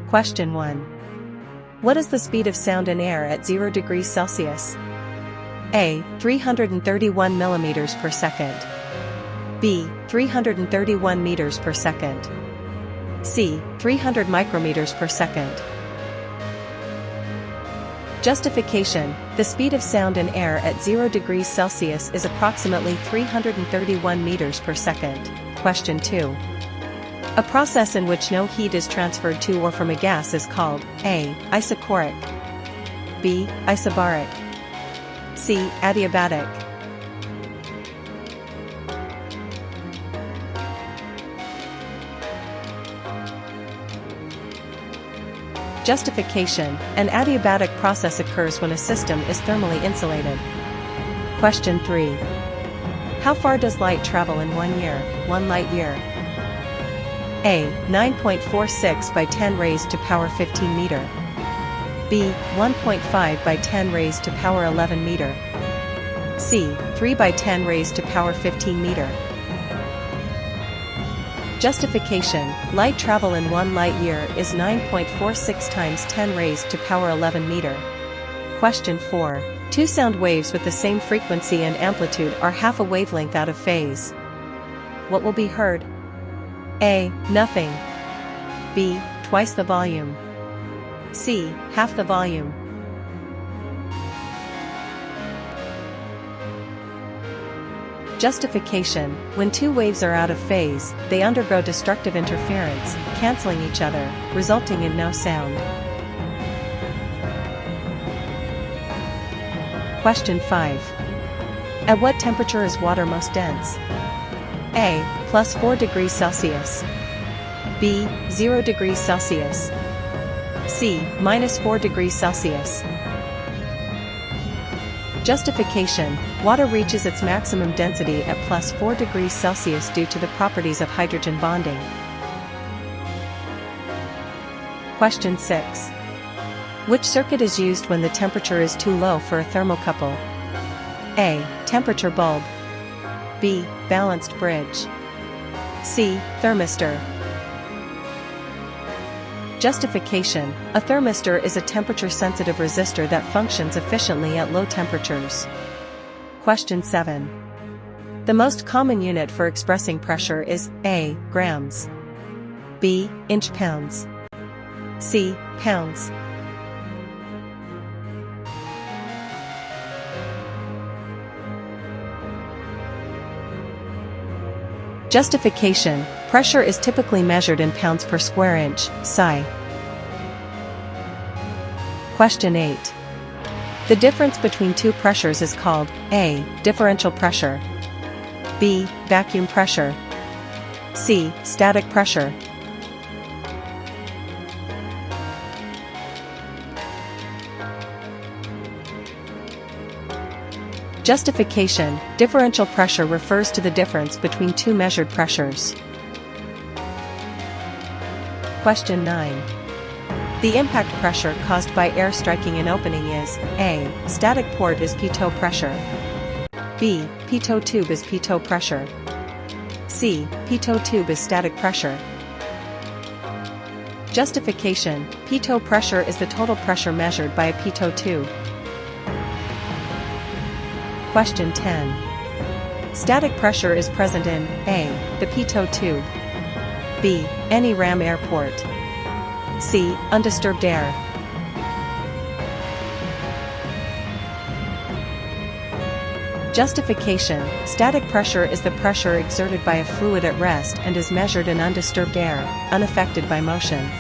Question 1. What is the speed of sound in air at 0 degrees Celsius? A. 331 millimeters per second. B. 331 meters per second. C. 300 micrometers per second. Justification. The speed of sound in air at 0 degrees Celsius is approximately 331 meters per second. Question 2. A process in which no heat is transferred to or from a gas is called A. Isochoric, B. Isobaric, C. Adiabatic. Justification. An adiabatic process occurs when a system is thermally insulated. Question 3. How far does light travel in 1 year? 1 light year. A. 9.46 by 10 raised to power 15 meter. B. 1.5 by 10 raised to power 11 meter. C. 3 by 10 raised to power 15 meter. Justification. Light travel in 1 light year is 9.46 times 10 raised to power 11 meter. Question 4. Two sound waves with the same frequency and amplitude are half a wavelength out of phase. What will be heard? A. Nothing. B. Twice the volume. C. Half the volume. Justification. When two waves are out of phase, they undergo destructive interference, cancelling each other, resulting in no sound. Question 5. At what temperature is water most dense? A. +4 degrees Celsius. B. 0 degrees Celsius. C. -4 degrees Celsius. Justification. Water reaches its maximum density at +4 degrees Celsius due to the properties of hydrogen bonding. Question 6. Which circuit is used when the temperature is too low for a thermocouple? A. Temperature bulb. B. Balanced bridge. C. Thermistor. Justification. A thermistor is a temperature-sensitive resistor that functions efficiently at low temperatures. Question 7. The most common unit for expressing pressure is A. Grams. B. Inch-pounds. C. Pounds. Justification. Pressure is typically measured in pounds per square inch, psi. Question 8. The difference between two pressures is called A. Differential pressure. B. Vacuum pressure. C. Static pressure. Justification. Differential pressure refers to the difference between two measured pressures. Question 9. The impact pressure caused by air striking an opening is A. Static port is pitot pressure. B. Pitot tube is pitot pressure. C. Pitot tube is static pressure. Justification. Pitot pressure is the total pressure measured by a pitot tube. Question 10. Static pressure is present in A. The pitot tube. B. Any ram air port. C. Undisturbed air. Justification. Static pressure is the pressure exerted by a fluid at rest and is measured in undisturbed air, unaffected by motion.